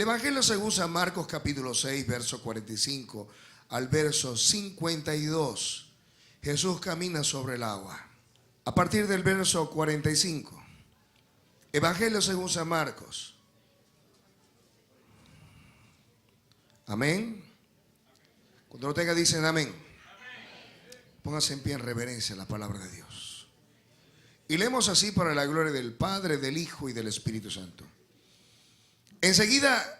Evangelio según San Marcos capítulo 6, verso 45 al verso 52. Jesús camina sobre el agua. A partir del verso 45. Evangelio según San Marcos. Amén. Cuando lo tenga dicen amén. Póngase en pie en reverencia a la palabra de Dios. Y leemos así para la gloria del Padre, del Hijo y del Espíritu Santo. Enseguida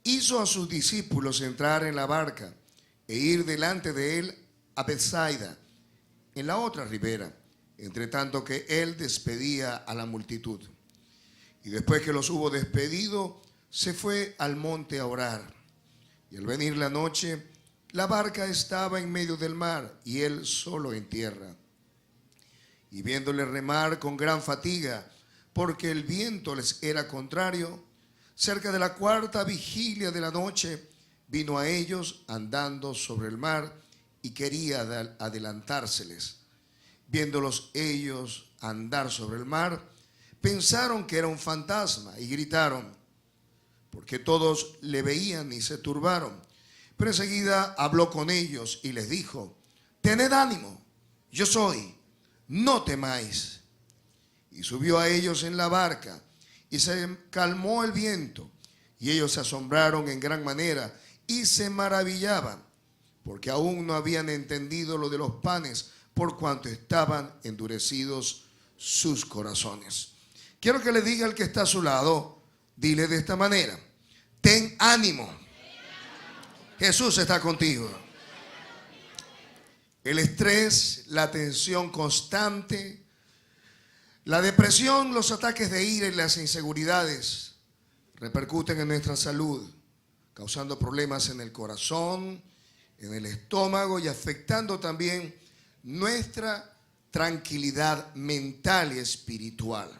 hizo a sus discípulos entrar en la barca e ir delante de él a Bethsaida, en la otra ribera, entre tanto que él despedía a la multitud. Y después que los hubo despedido, se fue al monte a orar. Y al venir la noche, la barca estaba en medio del mar y él solo en tierra. Y viéndole remar con gran fatiga, porque el viento les era contrario, cerca de la cuarta vigilia de la noche, vino a ellos andando sobre el mar y quería adelantárseles. Viéndolos ellos andar sobre el mar, pensaron que era un fantasma y gritaron, porque todos le veían y se turbaron. Pero enseguida habló con ellos y les dijo, tened ánimo, yo soy, no temáis. Y subió a ellos en la barca y se calmó el viento. Y ellos se asombraron en gran manera y se maravillaban, porque aún no habían entendido lo de los panes, por cuanto estaban endurecidos sus corazones. Quiero que le diga al que está a su lado, dile de esta manera, ten ánimo. Jesús está contigo. El estrés, la tensión constante, la depresión, los ataques de ira y las inseguridades repercuten en nuestra salud, causando problemas en el corazón, en el estómago y afectando también nuestra tranquilidad mental y espiritual.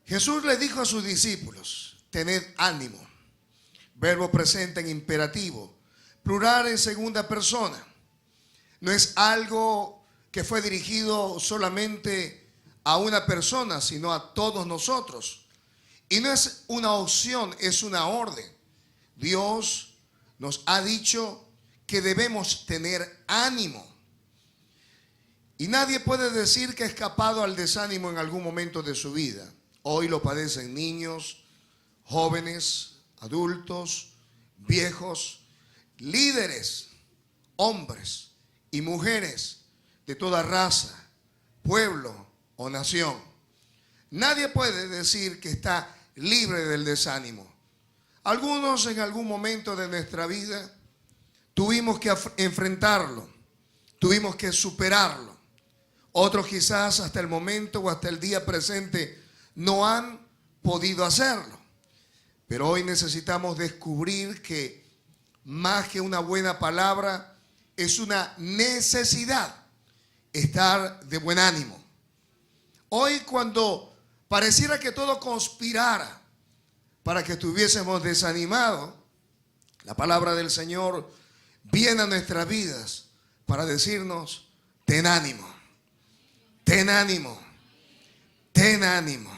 Jesús le dijo a sus discípulos, tened ánimo. Verbo presente en imperativo, plural en segunda persona. No es algo que fue dirigido solamente a una persona, sino a todos nosotros. Y no es una opción, es una orden. Dios nos ha dicho que debemos tener ánimo. Y nadie puede decir que ha escapado al desánimo en algún momento de su vida. Hoy lo padecen niños, jóvenes, adultos, viejos, líderes, hombres y mujeres de toda raza, pueblo o nación. Nadie puede decir que está libre del desánimo. Algunos en algún momento de nuestra vida tuvimos que enfrentarlo, tuvimos que superarlo. Otros quizás hasta el momento o hasta el día presente no han podido hacerlo. Pero hoy necesitamos descubrir que más que una buena palabra, es una necesidad estar de buen ánimo. Hoy cuando pareciera que todo conspirara para que estuviésemos desanimados, la palabra del Señor viene a nuestras vidas para decirnos, ten ánimo, ten ánimo, ten ánimo.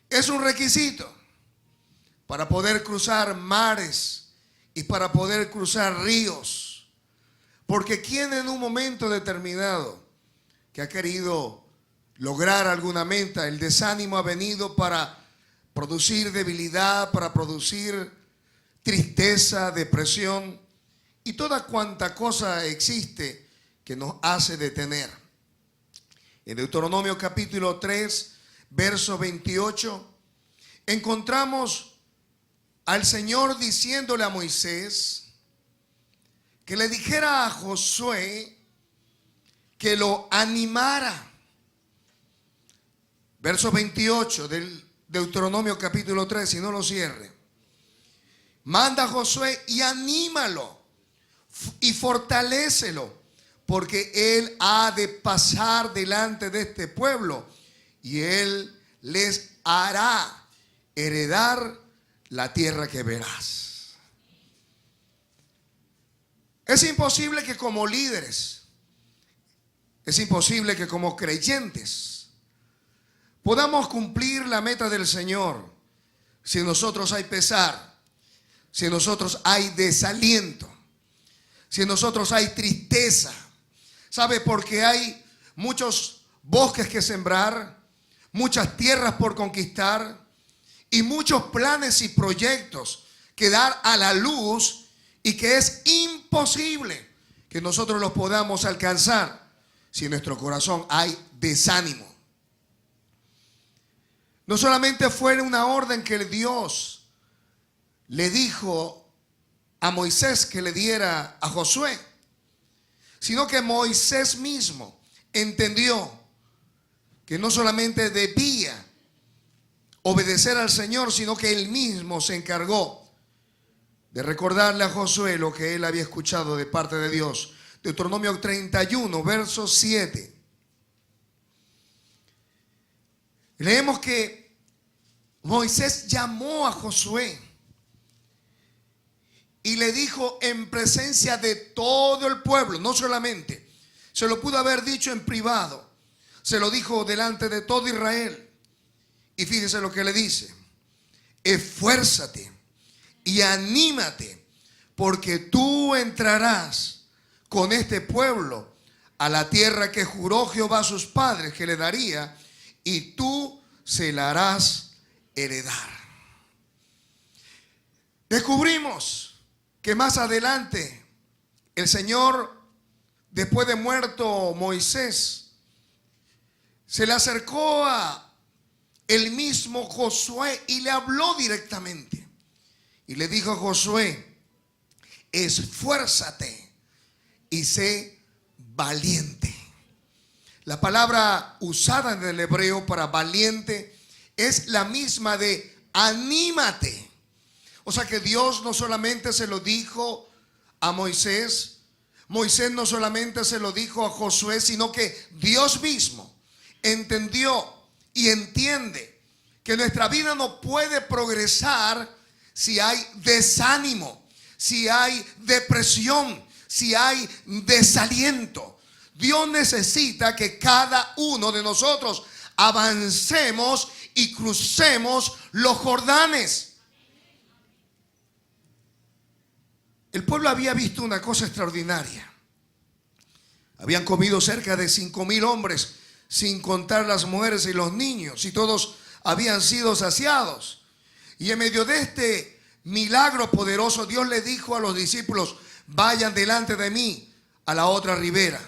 Es un requisito para poder cruzar mares y para poder cruzar ríos. Porque quien en un momento determinado que ha querido lograr alguna meta, el desánimo ha venido para producir debilidad, para producir tristeza, depresión y toda cuanta cosa existe que nos hace detener. En Deuteronomio capítulo 3, verso 28, encontramos al Señor diciéndole a Moisés que le dijera a Josué que lo animara. Verso 28 del Deuteronomio capítulo 3, si no lo cierre. Manda a Josué y anímalo y fortalécelo, porque él ha de pasar delante de este pueblo y él les hará heredar la tierra que verás. Es imposible que como líderes, es imposible que como creyentes podamos cumplir la meta del Señor, si en nosotros hay pesar, si en nosotros hay desaliento, si en nosotros hay tristeza. ¿Sabe? Porque hay muchos bosques que sembrar, muchas tierras por conquistar y muchos planes y proyectos que dar a la luz, y que es imposible que nosotros los podamos alcanzar si en nuestro corazón hay desánimo. No solamente fue una orden que Dios le dijo a Moisés que le diera a Josué, sino que Moisés mismo entendió que no solamente debía obedecer al Señor, sino que él mismo se encargó de recordarle a Josué lo que él había escuchado de parte de Dios. Deuteronomio 31, verso 7. Leemos que Moisés llamó a Josué y le dijo en presencia de todo el pueblo, no solamente, se lo pudo haber dicho en privado, se lo dijo delante de todo Israel. Y fíjese lo que le dice: esfuérzate y anímate, porque tú entrarás con este pueblo a la tierra que juró Jehová a sus padres que le daría, y tú se la harás heredar. Descubrimos que más adelante el Señor, después de muerto Moisés, se le acercó a el mismo Josué y le habló directamente. Y le dijo a Josué: esfuérzate y sé valiente. La palabra usada en el hebreo para valiente es la misma de anímate. O sea que Dios no solamente se lo dijo a Moisés, Moisés no solamente se lo dijo a Josué, sino que Dios mismo entendió y entiende que nuestra vida no puede progresar si hay desánimo, si hay depresión, si hay desaliento. Dios necesita que cada uno de nosotros avancemos y crucemos los Jordanes. El pueblo había visto una cosa extraordinaria. Habían comido cerca de 5,000 hombres, sin contar las mujeres y los niños, y todos habían sido saciados. Y en medio de este milagro poderoso, Dios le dijo a los discípulos: vayan delante de mí a la otra ribera.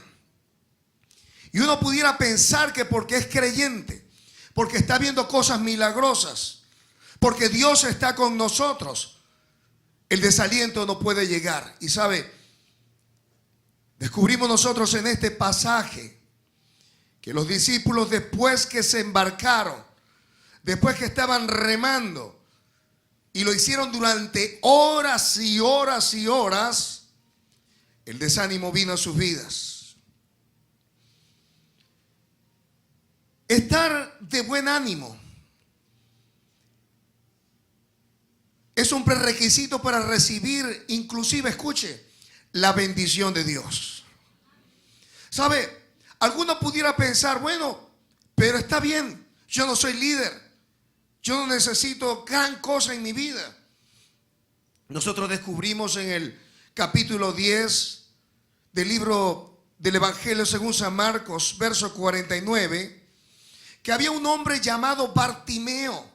Y uno pudiera pensar que porque es creyente, porque está viendo cosas milagrosas, porque Dios está con nosotros, el desaliento no puede llegar. Y sabe, descubrimos nosotros en este pasaje que los discípulos, después que se embarcaron, después que estaban remando, y lo hicieron durante horas y horas y horas, el desánimo vino a sus vidas. Estar de buen ánimo es un prerequisito para recibir, inclusive, escuche, la bendición de Dios. ¿Sabe? Alguno pudiera pensar: bueno, pero está bien, yo no soy líder, yo no necesito gran cosa en mi vida. Nosotros descubrimos en el capítulo 10 del libro del Evangelio según San Marcos, verso 49, que había un hombre llamado Bartimeo.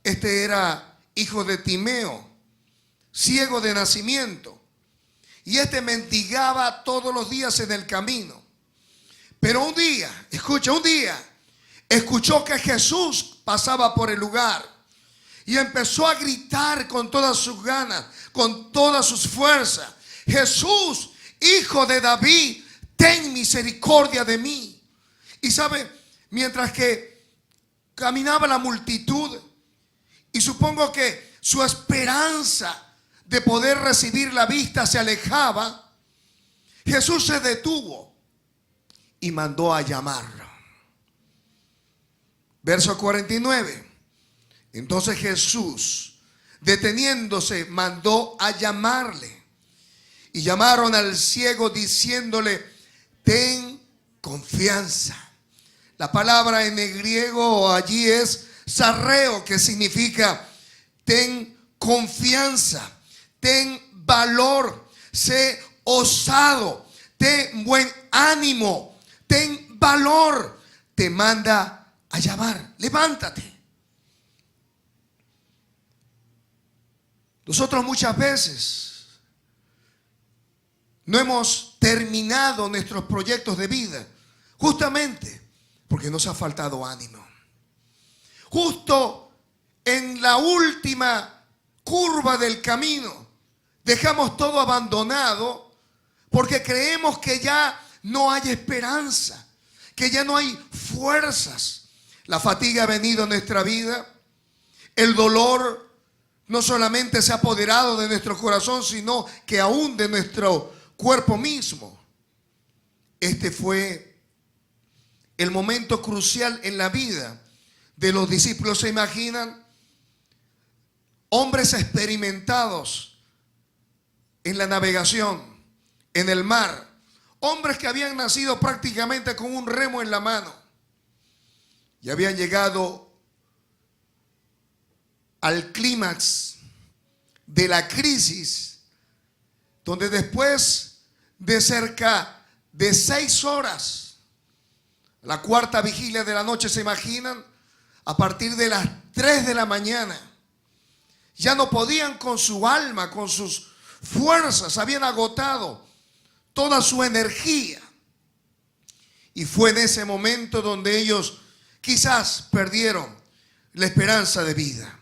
Este era hijo de Timeo, ciego de nacimiento, y este mendigaba todos los días en el camino. Pero un día, escucha, un día escuchó que Jesús pasaba por el lugar y empezó a gritar con todas sus ganas, con todas sus fuerzas: Jesús, hijo de David, ten misericordia de mí. Y sabe, mientras que caminaba la multitud, y supongo que su esperanza de poder recibir la vista se alejaba, Jesús se detuvo y mandó a llamarlo. Verso 49. Entonces Jesús, deteniéndose, mandó a llamarle. Y llamaron al ciego diciéndole: ten confianza, La palabra en el griego allí es sarreo, que significa ten confianza, ten valor, sé osado, ten buen ánimo, ten valor. Te manda a llamar, levántate. Nosotros muchas veces no hemos terminado nuestros proyectos de vida justamente porque nos ha faltado ánimo. Justo en la última curva del camino dejamos todo abandonado porque creemos que ya no hay esperanza, que ya no hay fuerzas. La fatiga ha venido a nuestra vida, el dolor no solamente se ha apoderado de nuestro corazón, sino que aún de nuestro cuerpo mismo. Este fue el momento crucial en la vida de los discípulos. ¿Se imaginan? Hombres experimentados en la navegación, en el mar. Hombres que habían nacido prácticamente con un remo en la mano y habían llegado al clímax de la crisis, donde después de cerca de 6 horas, la cuarta vigilia de la noche, ¿se imaginan? A partir de las 3 de la mañana, ya no podían con su alma, con sus fuerzas, habían agotado toda su energía. Y fue en ese momento donde ellos quizás perdieron la esperanza de vida.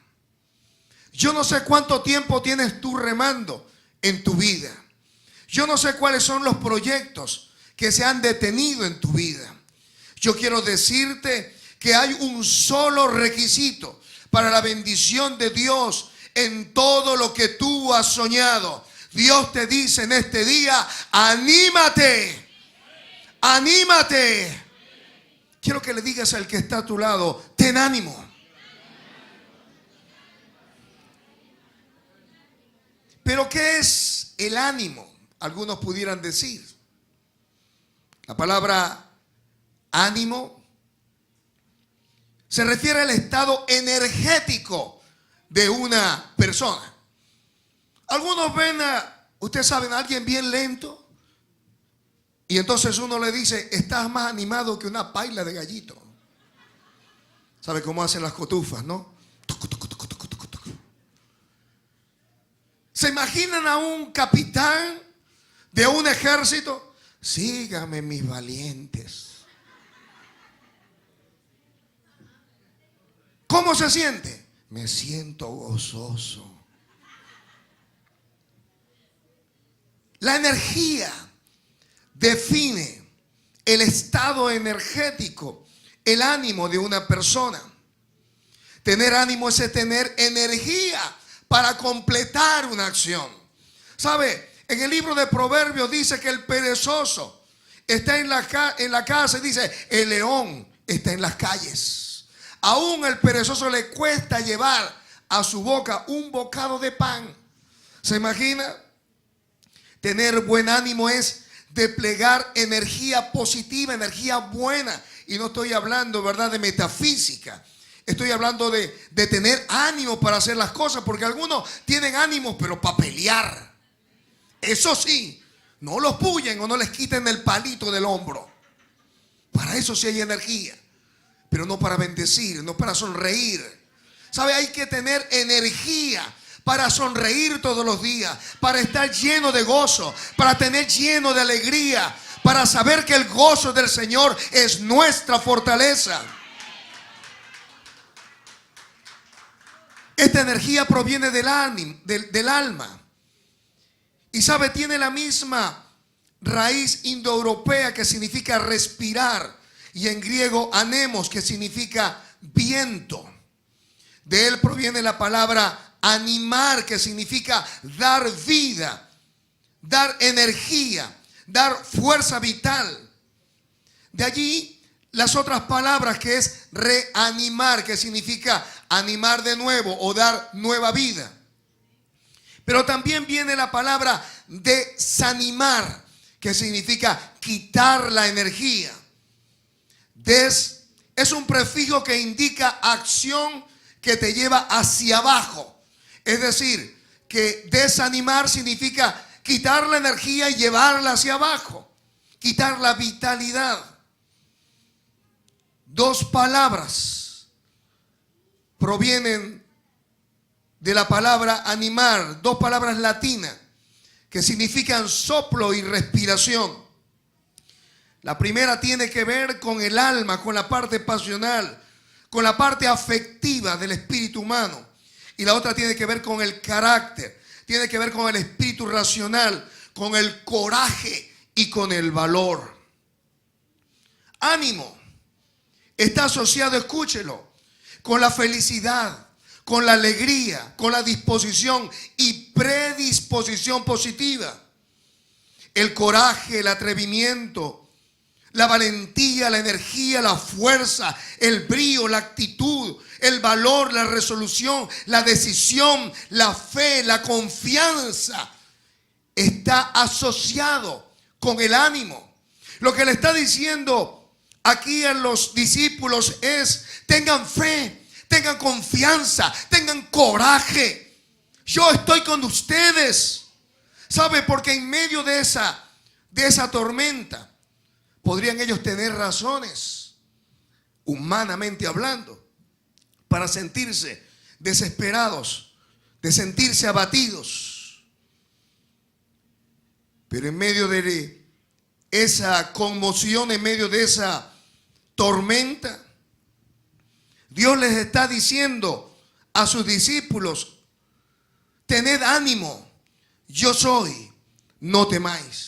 Yo no sé cuánto tiempo tienes tú remando en tu vida. Yo no sé cuáles son los proyectos que se han detenido en tu vida. Yo quiero decirte que hay un solo requisito para la bendición de Dios en todo lo que tú has soñado. Dios te dice en este día, anímate, anímate. Quiero que le digas al que está a tu lado, ten ánimo. Pero ¿qué es el ánimo? Algunos pudieran decir. La palabra ánimo se refiere al estado energético de una persona. Algunos ven ustedes saben, a alguien bien lento y entonces uno le dice, estás más animado que una paila de gallito. ¿Sabe cómo hacen las cotufas, no? ¿Se imaginan a un capitán de un ejército? Síganme, mis valientes. ¿Cómo se siente? Me siento gozoso. La energía define el estado energético, el ánimo de una persona. Tener ánimo es tener energía para completar una acción. ¿Sabe? En el libro de Proverbios dice que el perezoso está en la casa y dice, el león está en las calles. Aún el perezoso le cuesta llevar a su boca un bocado de pan. ¿Se imagina? Tener buen ánimo es desplegar energía positiva, energía buena. Y no estoy hablando, ¿verdad?, de metafísica. Estoy hablando de tener ánimo para hacer las cosas, porque algunos tienen ánimos, pero para pelear. Eso sí, no los puyen o no les quiten el palito del hombro. Para eso sí hay energía, pero no para bendecir, no para sonreír. ¿Sabe? Hay que tener energía para sonreír todos los días, para estar lleno de gozo, para tener lleno de alegría, para saber que el gozo del Señor es nuestra fortaleza. Esta energía proviene del ánimo, del alma. Y sabe, tiene la misma raíz indoeuropea que significa respirar. Y en griego anemos, que significa viento. De él proviene la palabra animar, que significa dar vida, dar energía, dar fuerza vital. De allí las otras palabras, que es reanimar, que significa animar de nuevo o dar nueva vida. Pero también viene la palabra desanimar, que significa quitar la energía. es un prefijo que indica acción que te lleva hacia abajo. Es decir, que desanimar significa quitar la energía y llevarla hacia abajo, quitar la vitalidad. Dos palabras provienen de la palabra animar, dos palabras latinas que significan soplo y respiración. La primera tiene que ver con el alma, con la parte pasional, con la parte afectiva del espíritu humano. Y la otra tiene que ver con el carácter, tiene que ver con el espíritu racional, con el coraje y con el valor. Ánimo está asociado, escúchelo, con la felicidad, con la alegría, con la disposición y predisposición positiva. El coraje, el atrevimiento, la valentía, la energía, la fuerza, el brío, la actitud, el valor, la resolución, la decisión, la fe, la confianza está asociado con el ánimo. Lo que le está diciendo aquí a los discípulos es: tengan fe, tengan confianza, tengan coraje. Yo estoy con ustedes. ¿Sabe? Porque en medio de esa tormenta podrían ellos tener razones, humanamente hablando, para sentirse desesperados, de sentirse abatidos. Pero en medio de esa conmoción, en medio de esa tormenta, Dios les está diciendo a sus discípulos: tened ánimo, yo soy, no temáis.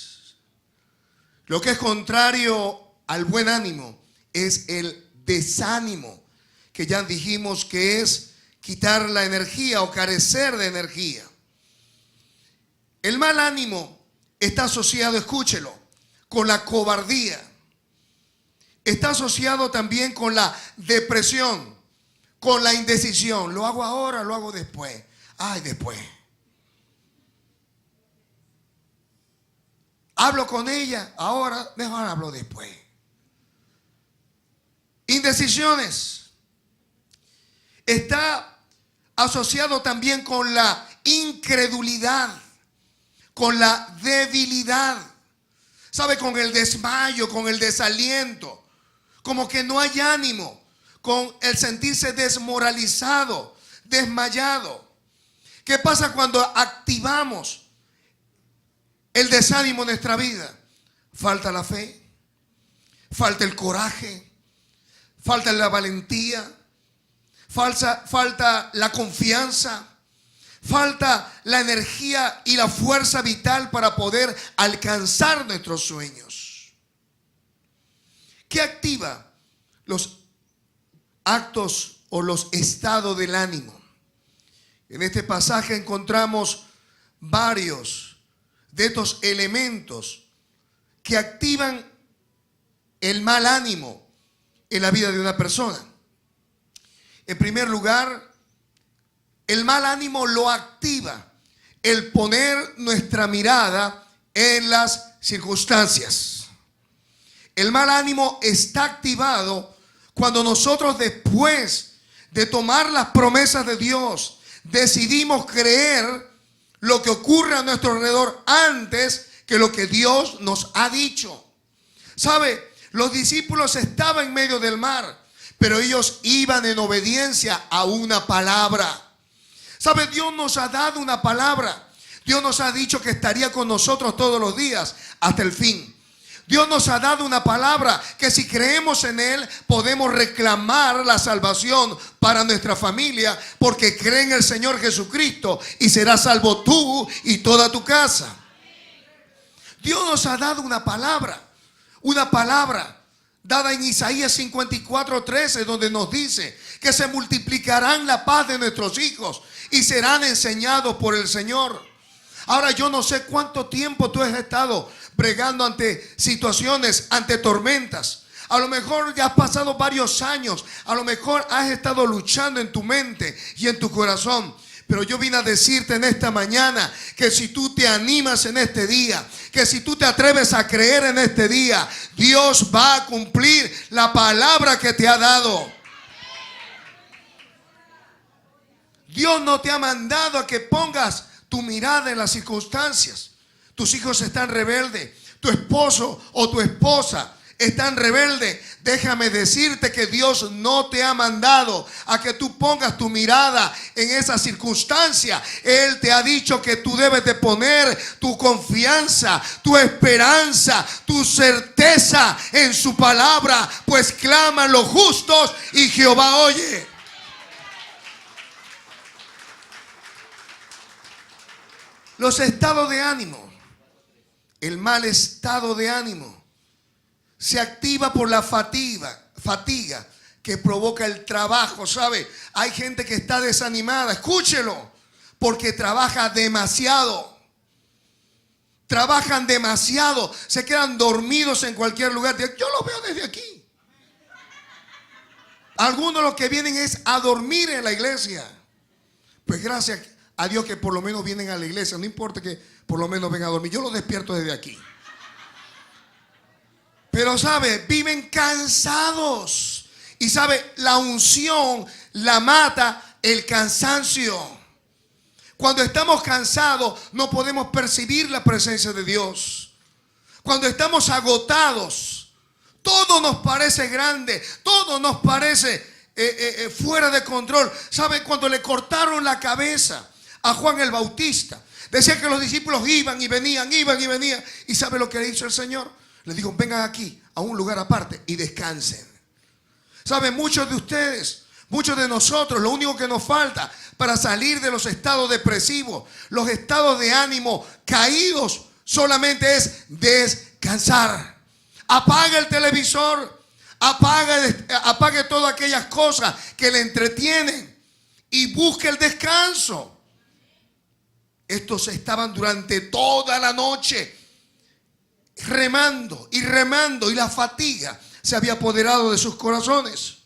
Lo que es contrario al buen ánimo es el desánimo, que ya dijimos que es quitar la energía o carecer de energía. El mal ánimo está asociado, escúchelo, con la cobardía. Está asociado también con la depresión, con la indecisión. Lo hago ahora, lo hago después. Ay, después. Hablo con ella ahora, mejor hablo después. Indecisiones. Está asociado también con la incredulidad, con la debilidad. ¿Sabe? Con el desmayo, con el desaliento. Como que no hay ánimo, con el sentirse desmoralizado, desmayado. ¿Qué pasa cuando activamos el desánimo en nuestra vida? Falta la fe, falta el coraje, falta la valentía, falta la confianza, falta la energía y la fuerza vital para poder alcanzar nuestros sueños. ¿Qué activa los actos o los estados del ánimo? En este pasaje encontramos varios de estos elementos que activan el mal ánimo en la vida de una persona. En primer lugar, el mal ánimo lo activa el poner nuestra mirada en las circunstancias. El mal ánimo está activado cuando nosotros, después de tomar las promesas de Dios, decidimos creer lo que ocurre a nuestro alrededor antes que lo que Dios nos ha dicho. ¿Sabe? Los discípulos estaban en medio del mar, pero ellos iban en obediencia a una palabra. ¿Sabe? Dios nos ha dado una palabra. Dios nos ha dicho que estaría con nosotros todos los días hasta el fin. Dios nos ha dado una palabra que si creemos en Él podemos reclamar la salvación para nuestra familia, porque cree en el Señor Jesucristo y serás salvo tú y toda tu casa. Dios nos ha dado una palabra dada en Isaías 54:13, donde nos dice que se multiplicarán la paz de nuestros hijos y serán enseñados por el Señor. Ahora, yo no sé cuánto tiempo tú has estado bregando ante situaciones, ante tormentas. A lo mejor ya has pasado varios años. A lo mejor has estado luchando en tu mente y en tu corazón. Pero yo vine a decirte en esta mañana que si tú te animas en este día, que si tú te atreves a creer en este día, Dios va a cumplir la palabra que te ha dado. Dios no te ha mandado a que pongas tu mirada en las circunstancias. Tus hijos están rebeldes, tu esposo o tu esposa están rebeldes. Déjame decirte que Dios no te ha mandado a que tú pongas tu mirada en esa circunstancia. Él te ha dicho que tú debes de poner tu confianza, tu esperanza, tu certeza en su palabra, pues claman los justos y Jehová oye. Los estados de ánimo, el mal estado de ánimo, se activa por la fatiga que provoca el trabajo, ¿sabe? Hay gente que está desanimada, escúchelo, porque trabaja demasiado. Trabajan demasiado, se quedan dormidos en cualquier lugar. Yo lo veo desde aquí. Algunos de los que vienen es a dormir en la iglesia. Pues gracias a Dios que por lo menos vienen a la iglesia. No importa que por lo menos vengan a dormir. Yo los despierto desde aquí. Pero sabe, viven cansados. Y sabe, la unción la mata el cansancio. Cuando estamos cansados no podemos percibir la presencia de Dios. Cuando estamos agotados, todo nos parece grande, todo nos parece fuera de control. ¿Sabe? Cuando le cortaron la cabeza a Juan el Bautista, decía que los discípulos iban y venían. ¿Y sabe lo que le hizo el Señor? Le dijo, vengan aquí a un lugar aparte y descansen. ¿Saben? Muchos de ustedes, muchos de nosotros, lo único que nos falta para salir de los estados depresivos, los estados de ánimo caídos, solamente es descansar. Apaga el televisor, apague todas aquellas cosas que le entretienen y busque el descanso. Estos estaban durante toda la noche remando y la fatiga se había apoderado de sus corazones.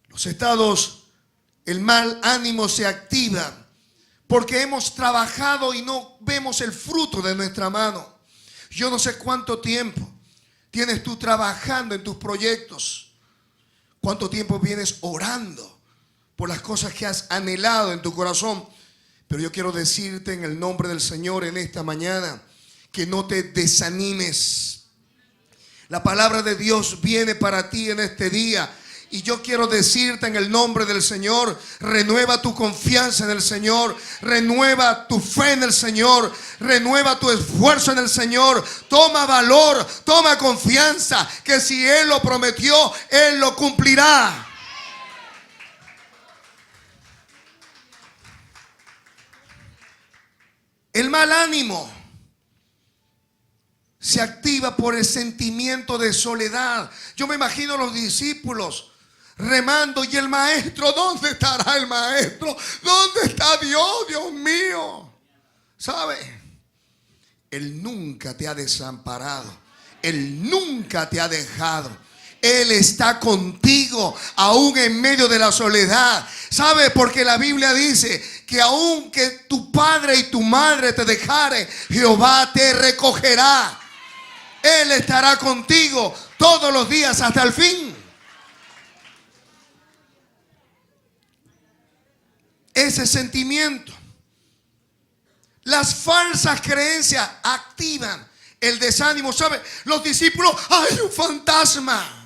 Los estados, el mal ánimo se activa porque hemos trabajado y no vemos el fruto de nuestra mano. Yo no sé cuánto tiempo tienes tú trabajando en tus proyectos, cuánto tiempo vienes orando por las cosas que has anhelado en tu corazón. Pero yo quiero decirte en el nombre del Señor en esta mañana que no te desanimes. La palabra de Dios viene para ti en este día. Y yo quiero decirte en el nombre del Señor, renueva tu confianza en el Señor, renueva tu fe en el Señor, renueva tu esfuerzo en el Señor. Toma valor, toma confianza, que si Él lo prometió, Él lo cumplirá. El mal ánimo se activa por el sentimiento de soledad. Yo me imagino a los discípulos remando y el maestro, ¿dónde estará el maestro? ¿Dónde está Dios, Dios mío? ¿Sabe? Él nunca te ha desamparado. Él nunca te ha dejado. Él está contigo aún en medio de la soledad. ¿Sabe? Porque la Biblia dice que aun que tu padre y tu madre te dejaren, Jehová te recogerá. Él estará contigo todos los días hasta el fin. Ese sentimiento. Las falsas creencias activan el desánimo. ¿Sabe? Los discípulos, hay un fantasma.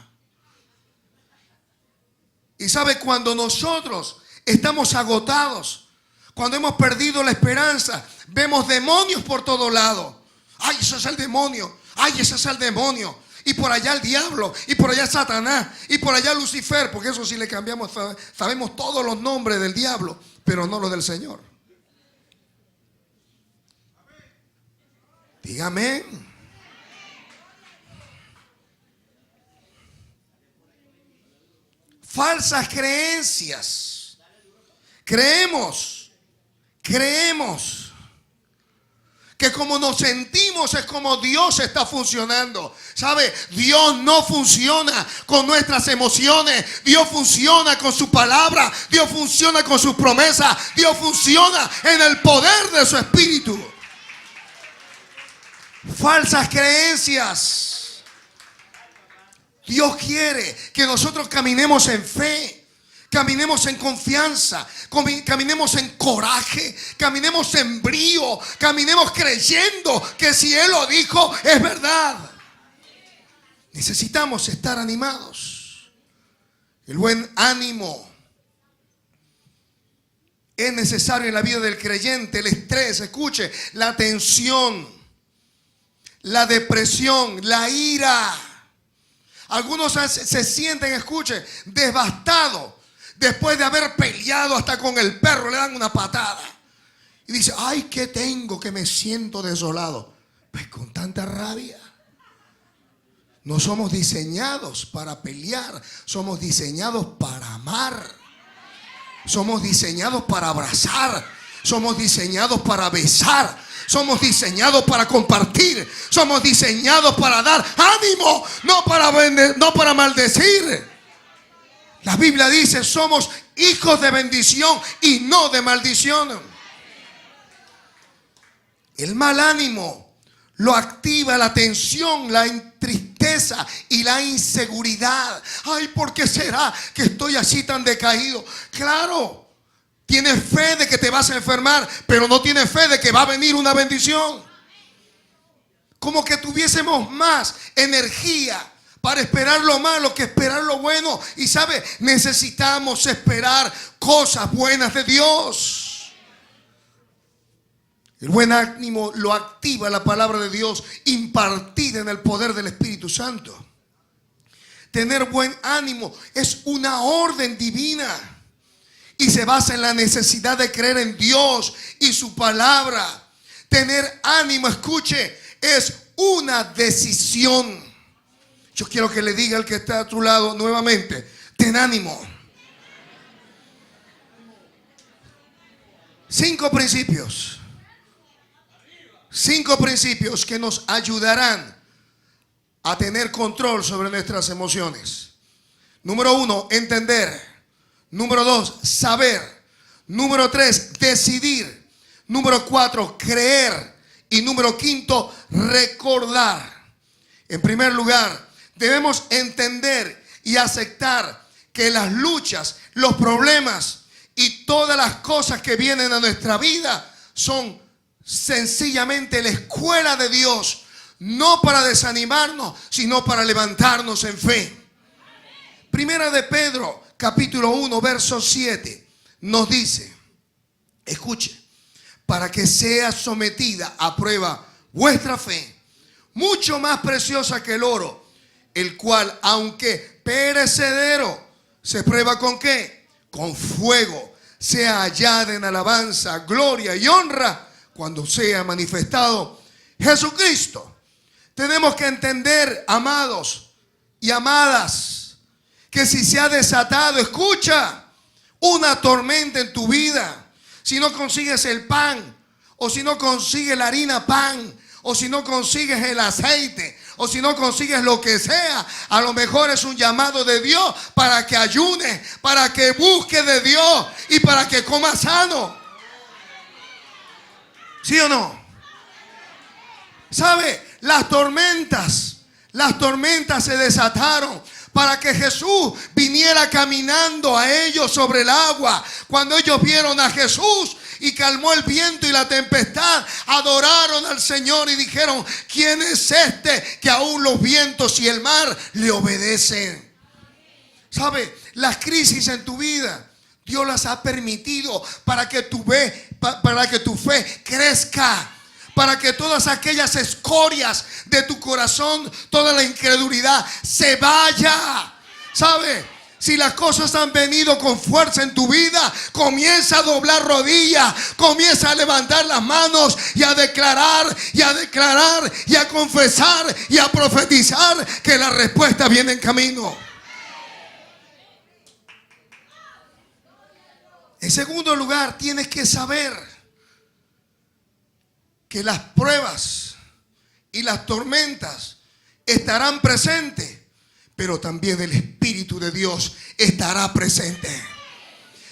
Y sabe, cuando nosotros estamos agotados, cuando hemos perdido la esperanza, vemos demonios por todo lado. Ay, ese es el demonio. Ay, ese es el demonio. Y por allá el diablo. Y por allá Satanás. Y por allá Lucifer. Porque eso sí le cambiamos. Sabemos todos los nombres del diablo, pero no los del Señor. Dígame. Falsas creencias. Creemos que como nos sentimos es como Dios está funcionando. ¿Sabe? Dios no funciona con nuestras emociones. Dios funciona con su palabra. Dios funciona con sus promesas. Dios funciona en el poder de su Espíritu. Falsas creencias. Dios quiere que nosotros caminemos en fe. Caminemos en confianza, caminemos en coraje, caminemos en brío, caminemos creyendo que si Él lo dijo es verdad. Necesitamos estar animados. El buen ánimo es necesario en la vida del creyente. El estrés, escuche, la tensión, la depresión, la ira. Algunos se sienten, escuche, devastados. Después de haber peleado hasta con el perro, le dan una patada. Y dice, ay, ¿qué tengo? Que me siento desolado. Pues con tanta rabia. No somos diseñados para pelear. Somos diseñados para amar. Somos diseñados para abrazar. Somos diseñados para besar. Somos diseñados para compartir. Somos diseñados para dar ánimo. No para maldecir. La Biblia dice, somos hijos de bendición y no de maldición. El mal ánimo lo activa la tensión, la tristeza y la inseguridad. Ay, ¿por qué será que estoy así tan decaído? Claro, tienes fe de que te vas a enfermar, pero no tienes fe de que va a venir una bendición. Como que tuviésemos más energía para esperar lo malo que esperar lo bueno. Y sabe, necesitamos esperar cosas buenas de Dios. El buen ánimo lo activa la palabra de Dios impartida en el poder del Espíritu Santo. Tener buen ánimo es una orden divina y se basa en la necesidad de creer en Dios y su palabra. Tener ánimo, escuche, es una decisión. Yo quiero que le diga al que está a tu lado nuevamente, ten ánimo. 5 principios. 5 principios que nos ayudarán a tener control sobre nuestras emociones. Número 1, entender. Número 2, saber. Número 3, decidir. Número 4, creer. Y número 5, recordar. En primer lugar, debemos entender y aceptar que las luchas, los problemas y todas las cosas que vienen a nuestra vida son sencillamente la escuela de Dios, no para desanimarnos, sino para levantarnos en fe. Primera de Pedro, capítulo 1, verso 7, nos dice, escuche, para que sea sometida a prueba vuestra fe, mucho más preciosa que el oro, el cual, aunque perecedero, se prueba ¿con qué? Con fuego, sea hallada en alabanza, gloria y honra cuando sea manifestado Jesucristo. Tenemos que entender, amados y amadas, que si se ha desatado, escucha, una tormenta en tu vida, si no consigues el pan, o si no consigues la harina pan, o si no consigues el aceite, o si no consigues lo que sea, a lo mejor es un llamado de Dios para que ayunes, para que busques de Dios y para que comas sano. ¿Sí o no? ¿Sabe? Las tormentas se desataron para que Jesús viniera caminando a ellos sobre el agua. Cuando ellos vieron a Jesús y calmó el viento y la tempestad, adoraron al Señor y dijeron, ¿quién es este que aún los vientos y el mar le obedecen? ¿Sabe? Las crisis en tu vida, Dios las ha permitido para que tu fe crezca. Para que todas aquellas escorias de tu corazón, toda la incredulidad se vaya. ¿Sabe? Si las cosas han venido con fuerza en tu vida, comienza a doblar rodillas, comienza a levantar las manos y a declarar, y a declarar, y a confesar, y a profetizar que la respuesta viene en camino. En segundo lugar, tienes que saber que las pruebas y las tormentas estarán presentes, pero también el Espíritu de Dios estará presente.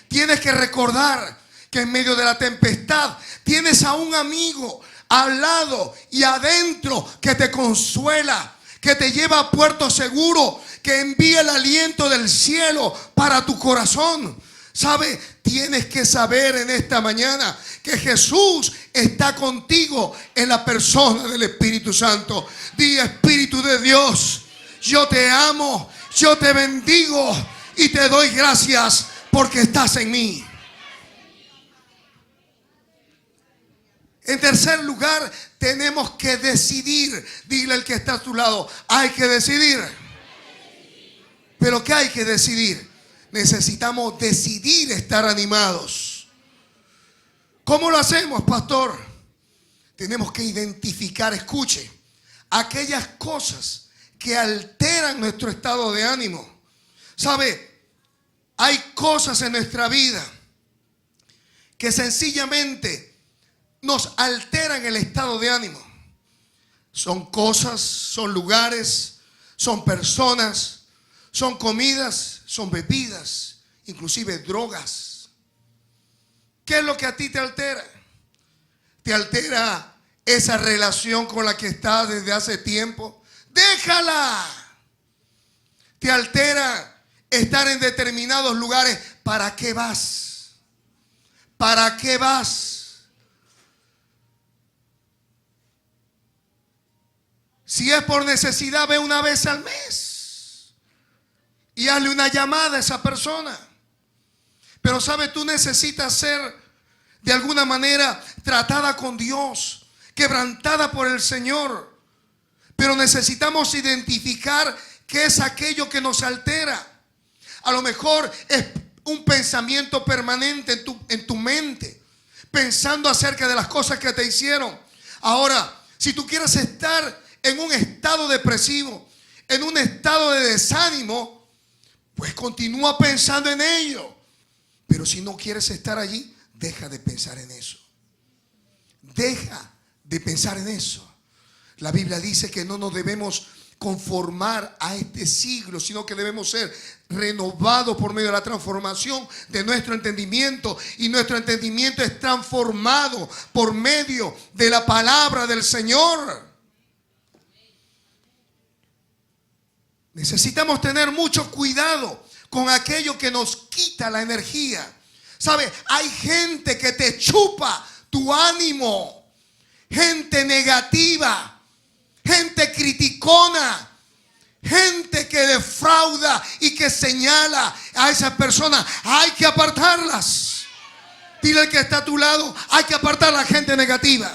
Tienes que recordar que en medio de la tempestad tienes a un amigo al lado y adentro que te consuela, que te lleva a puerto seguro, que envía el aliento del cielo para tu corazón. ¿Sabe? Tienes que saber en esta mañana que Jesús está contigo en la persona del Espíritu Santo. Di: Espíritu de Dios, yo te amo, yo te bendigo y te doy gracias porque estás en mí. En tercer lugar, tenemos que decidir. Dile al que está a tu lado: hay que decidir. ¿Pero qué hay que decidir? Necesitamos decidir estar animados. ¿Cómo lo hacemos, pastor? Tenemos que identificar, escuche, aquellas cosas que alteran nuestro estado de ánimo. ¿Sabe? Hay cosas en nuestra vida que sencillamente nos alteran el estado de ánimo. Son cosas, son lugares, son personas, son comidas, son bebidas, inclusive drogas. ¿Qué es lo que a ti te altera? ¿Te altera esa relación con la que estás desde hace tiempo? ¡Déjala! ¿Te altera estar en determinados lugares? ¿Para qué vas? ¿Para qué vas? Si es por necesidad, ve una vez al mes y hazle una llamada a esa persona. Pero sabes, tú necesitas ser de alguna manera tratada con Dios, quebrantada por el Señor. Pero necesitamos identificar qué es aquello que nos altera. A lo mejor es un pensamiento permanente en tu mente, pensando acerca de las cosas que te hicieron. Ahora, si tú quieres estar en un estado depresivo, en un estado de desánimo, pues continúa pensando en ello. Pero si no quieres estar allí, deja de pensar en eso. Deja de pensar en eso. La Biblia dice que no nos debemos conformar a este siglo, sino que debemos ser renovados por medio de la transformación de nuestro entendimiento. Y nuestro entendimiento es transformado por medio de la palabra del Señor. Necesitamos tener mucho cuidado con aquello que nos quita la energía. ¿Sabe? Hay gente que te chupa tu ánimo. Gente negativa. Gente criticona. Gente que defrauda y que señala a esas personas. Hay que apartarlas. Dile al que está a tu lado: hay que apartar a la gente negativa.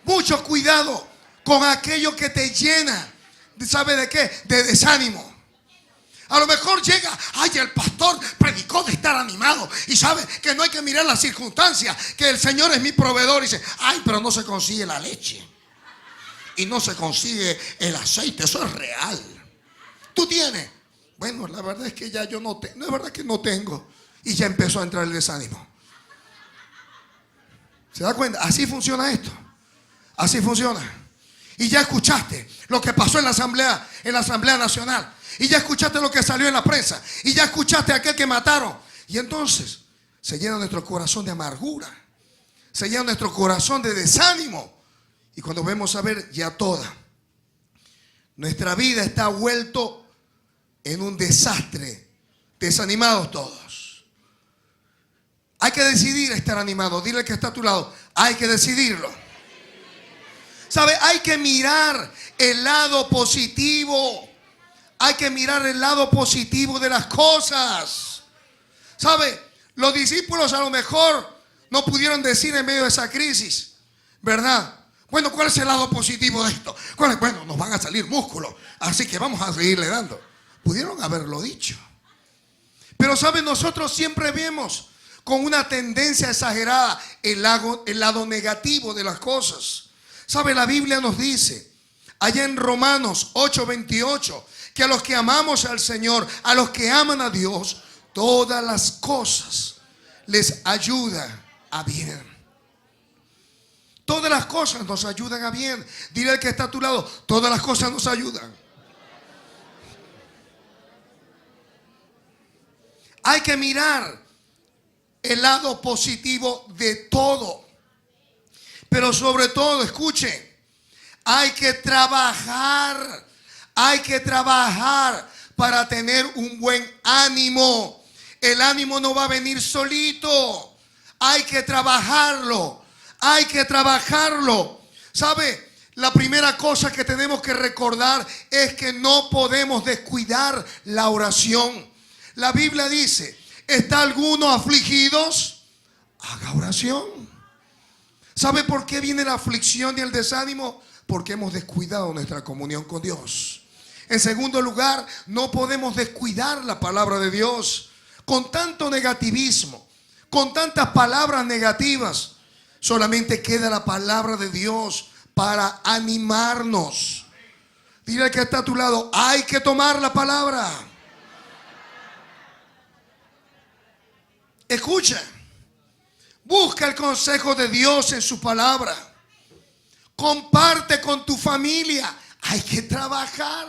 Mucho cuidado con aquello que te llena. ¿Sabe de qué? De desánimo. A lo mejor llega: ay, el pastor predicó de estar animado y sabe que no hay que mirar las circunstancias, que el Señor es mi proveedor. Y dice: ay, pero no se consigue la leche y no se consigue el aceite. Eso es real. ¿Tú tienes? Bueno, la verdad es que ya yo no tengo. No es verdad que no tengo. Y ya empezó a entrar el desánimo. ¿Se da cuenta? Así funciona esto. Así funciona. Y ya escuchaste lo que pasó en la Asamblea Nacional. Y ya escuchaste lo que salió en la prensa. Y ya escuchaste a aquel que mataron. Y entonces se llena nuestro corazón de amargura. Se llena nuestro corazón de desánimo. Y cuando vemos a ver, ya toda nuestra vida está vuelto en un desastre. Desanimados todos. Hay que decidir estar animado. Dile al que está a tu lado: hay que decidirlo. ¿Sabe? Hay que mirar el lado positivo. Hay que mirar el lado positivo de las cosas. ¿Sabe? Los discípulos a lo mejor no pudieron decir en medio de esa crisis, ¿verdad? Bueno, ¿cuál es el lado positivo de esto? Bueno, nos van a salir músculos, así que vamos a seguirle dando. Pudieron haberlo dicho. Pero ¿sabe? Nosotros siempre vemos con una tendencia exagerada el lado negativo de las cosas. ¿Sabe? La Biblia nos dice allá en Romanos 8:28 que a los que amamos al Señor, a los que aman a Dios, todas las cosas les ayuda a bien. Todas las cosas nos ayudan a bien. Dile al que está a tu lado, todas las cosas nos ayudan. Hay que mirar el lado positivo de todo. Pero sobre todo, escuchen, hay que trabajar. Hay que trabajar para tener un buen ánimo. El ánimo no va a venir solito. Hay que trabajarlo. Hay que trabajarlo. ¿Sabe? La primera cosa que tenemos que recordar es que no podemos descuidar la oración. La Biblia dice, ¿está alguno afligidos? Haga oración. ¿Sabe por qué viene la aflicción y el desánimo? Porque hemos descuidado nuestra comunión con Dios. En segundo lugar, no podemos descuidar la palabra de Dios. Con tanto negativismo, con tantas palabras negativas, solamente queda la palabra de Dios para animarnos. Dile al que está a tu lado, hay que tomar la palabra. Escucha, busca el consejo de Dios en su palabra. Comparte con tu familia. Hay que trabajar.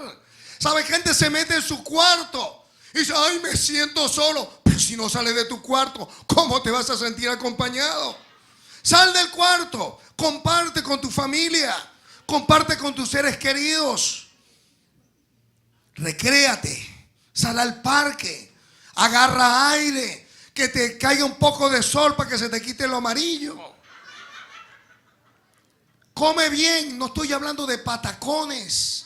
¿Sabe? Gente se mete en su cuarto y dice, ay, me siento solo. Pero si no sales de tu cuarto, ¿cómo te vas a sentir acompañado? Sal del cuarto, comparte con tu familia, comparte con tus seres queridos. Recréate, sal al parque, agarra aire, que te caiga un poco de sol para que se te quite lo amarillo. Come bien, no estoy hablando de patacones,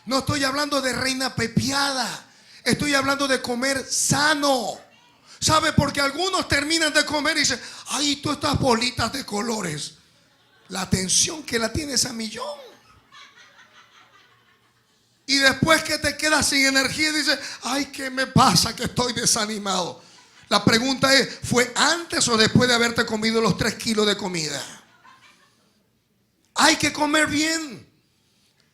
no estoy hablando de reina pepiada, estoy hablando de comer sano. ¿Sabe? Porque algunos terminan de comer y dicen, ay, tú estas bolitas de colores, la atención que la tienes a millón. Y después que te quedas sin energía, dices, ay, ¿qué me pasa? Que estoy desanimado. La pregunta es, ¿fue antes o después de haberte comido los 3 kilos de comida? Hay que comer bien,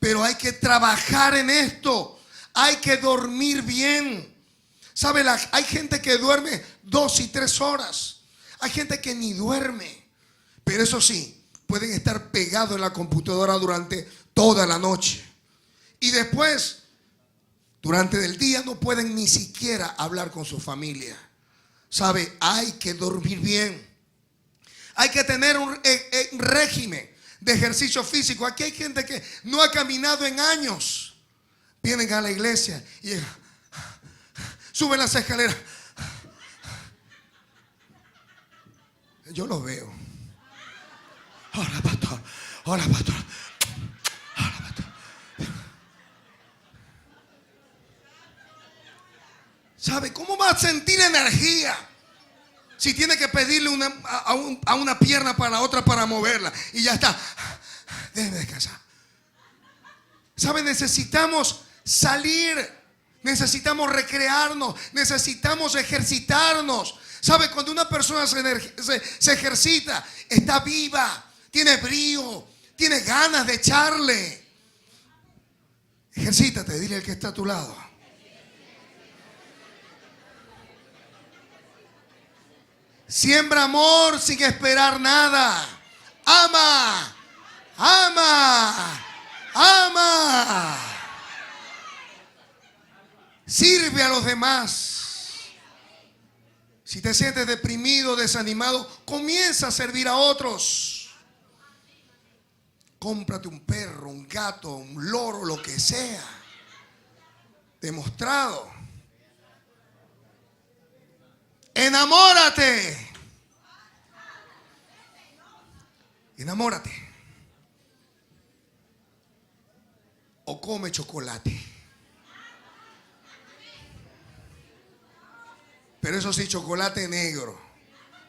pero hay que trabajar en esto. Hay que dormir bien. ¿Sabe? Hay gente que duerme 2 y 3 horas. Hay gente que ni duerme. Pero eso sí, pueden estar pegados en la computadora durante toda la noche. Y después, durante el día, no pueden ni siquiera hablar con su familia. ¿Sabe? Hay que dormir bien. Hay que tener un régimen de ejercicio físico. Aquí hay gente que no ha caminado en años. Vienen a la iglesia y suben las escaleras. Yo lo veo. Hola, pastor. Hola, pastor. Hola, pastor. ¿Sabe cómo va a sentir energía si tiene que pedirle a una pierna para la otra para moverla? Y ya está. Déjeme descansar. ¿Sabe? Necesitamos salir. Necesitamos recrearnos. Necesitamos ejercitarnos. ¿Sabe? Cuando una persona se ejercita, está viva, tiene brío, tiene ganas de echarle. Ejercítate, dile al que está a tu lado. Siembra amor sin esperar nada. Ama, ama, ama. Sirve a los demás. Si te sientes deprimido, desanimado, comienza a servir a otros. Cómprate un perro, un gato, un loro, lo que sea. Demostrado. Enamórate. Enamórate. O come chocolate. Pero eso sí, chocolate negro.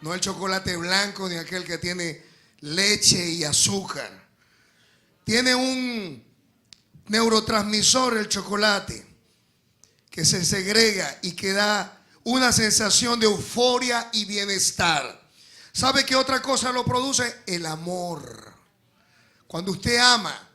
No el chocolate blanco ni aquel que tiene leche y azúcar. Tiene un neurotransmisor el chocolate que se segrega y que da una sensación de euforia y bienestar. ¿Sabe qué otra cosa lo produce? El amor. Cuando usted ama,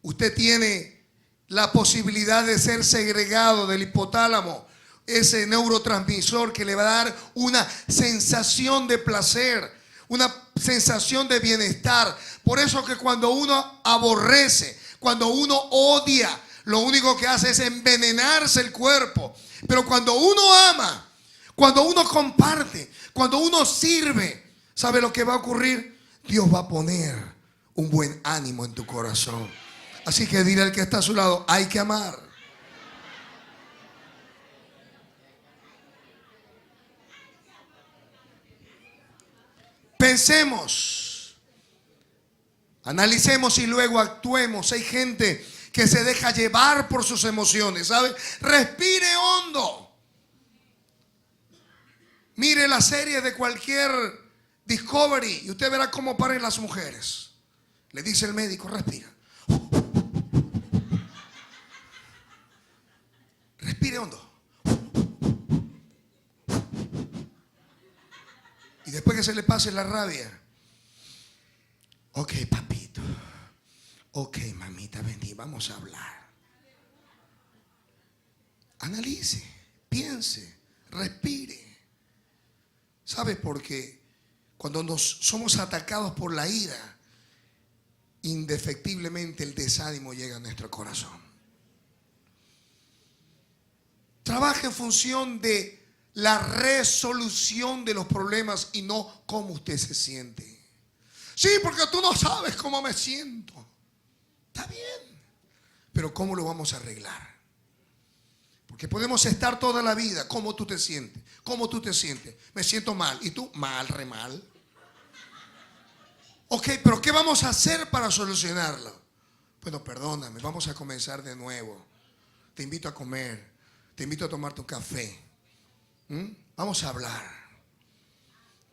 usted tiene la posibilidad de ser segregado del hipotálamo, ese neurotransmisor que le va a dar una sensación de placer, una sensación de bienestar. Por eso que cuando uno aborrece, cuando uno odia, lo único que hace es envenenarse el cuerpo. Pero cuando uno ama, cuando uno comparte, cuando uno sirve, ¿sabe lo que va a ocurrir? Dios va a poner un buen ánimo en tu corazón. Así que dile al que está a su lado, hay que amar. Pensemos, analicemos y luego actuemos. Hay gente que se deja llevar por sus emociones, ¿sabe? Respire hondo. Mire la serie de cualquier Discovery y usted verá cómo paren las mujeres. Le dice el médico, respira. Respire hondo. Y después que se le pase la rabia, ok, papito, ok, mamita, vení, vamos a hablar. Analice, piense, respire. ¿Sabe por qué? Cuando somos atacados por la ira, indefectiblemente el desánimo llega a nuestro corazón. Trabaja en función de la resolución de los problemas y no cómo usted se siente. Sí, porque tú no sabes cómo me siento. Está bien, pero ¿cómo lo vamos a arreglar? Porque podemos estar toda la vida. ¿Cómo tú te sientes? ¿Cómo tú te sientes? Me siento mal. ¿Y tú? Mal, re mal. Ok, pero ¿qué vamos a hacer para solucionarlo? Bueno, perdóname, vamos a comenzar de nuevo. Te invito a comer. Te invito a tomarte un café. Vamos a hablar.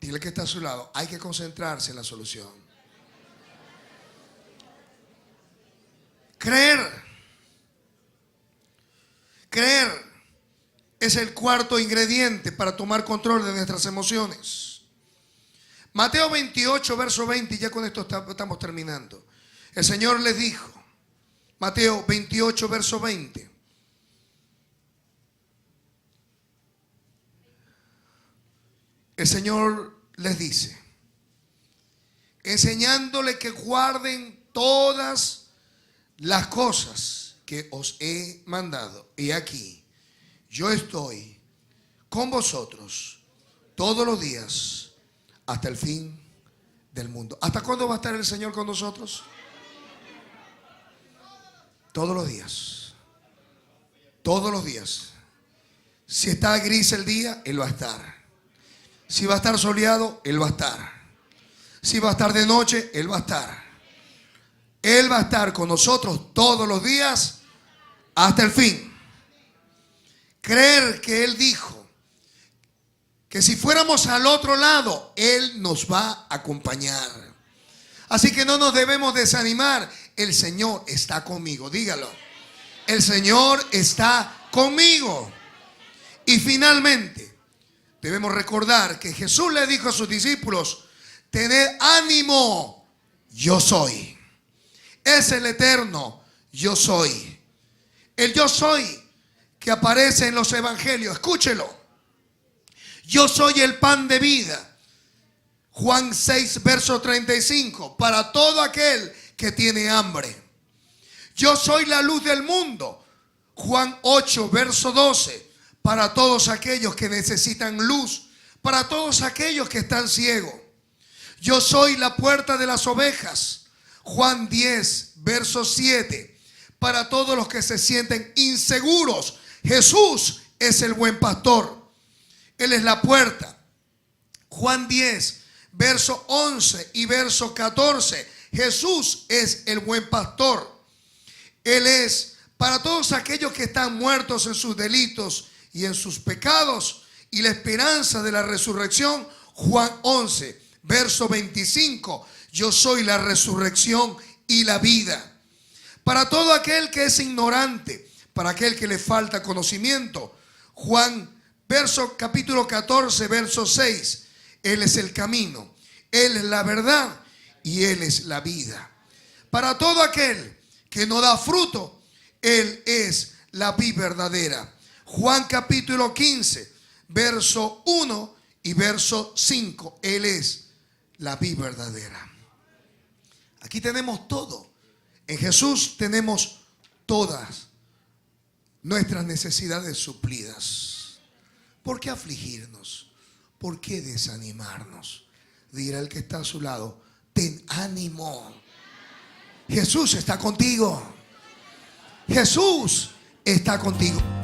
Dile que está a su lado. Hay que concentrarse en la solución. Creer. Creer es el cuarto ingrediente para tomar control de nuestras emociones. Mateo 28, verso 20, y ya con esto estamos terminando. El Señor les dijo, Mateo 28, verso 20. El Señor les dice, enseñándole que guarden todas las cosas que os he mandado. Y aquí, yo estoy con vosotros todos los días hasta el fin del mundo. ¿Hasta cuándo va a estar el Señor con nosotros? Todos los días. Todos los días. Si está gris el día, Él va a estar. Si va a estar soleado, Él va a estar. Si va a estar de noche, Él va a estar. Él va a estar con nosotros todos los días hasta el fin. Creer que Él dijo que si fuéramos al otro lado, Él nos va a acompañar. Así que no nos debemos desanimar. El Señor está conmigo. Dígalo. El Señor está conmigo. Y finalmente, debemos recordar que Jesús le dijo a sus discípulos, tened ánimo, yo soy. Es el eterno yo soy. El yo soy que aparece en los evangelios. Escúchelo. Yo soy el pan de vida. Juan 6, verso 35. Para todo aquel que tiene hambre. Yo soy la luz del mundo. Juan 8, verso 12. Para todos aquellos que necesitan luz, para todos aquellos que están ciegos. Yo soy la puerta de las ovejas. Juan 10, verso 7. Para todos los que se sienten inseguros, Jesús es el buen pastor. Él es la puerta. Juan 10, verso 11 y verso 14. Jesús es el buen pastor. Él es para todos aquellos que están muertos en sus delitos y en sus pecados, y la esperanza de la resurrección. Juan 11, verso 25. Yo soy la resurrección y la vida. Para todo aquel que es ignorante, para aquel que le falta conocimiento. Juan, capítulo 14, verso 6. Él es el camino, Él es la verdad y Él es la vida. Para todo aquel que no da fruto, Él es la vid verdadera. Juan capítulo 15, verso 1 y verso 5. Él es la vida verdadera. Aquí tenemos todo. En Jesús tenemos todas nuestras necesidades suplidas. ¿Por qué afligirnos? ¿Por qué desanimarnos? Dirá el que está a su lado: ten ánimo. Jesús está contigo. Jesús está contigo.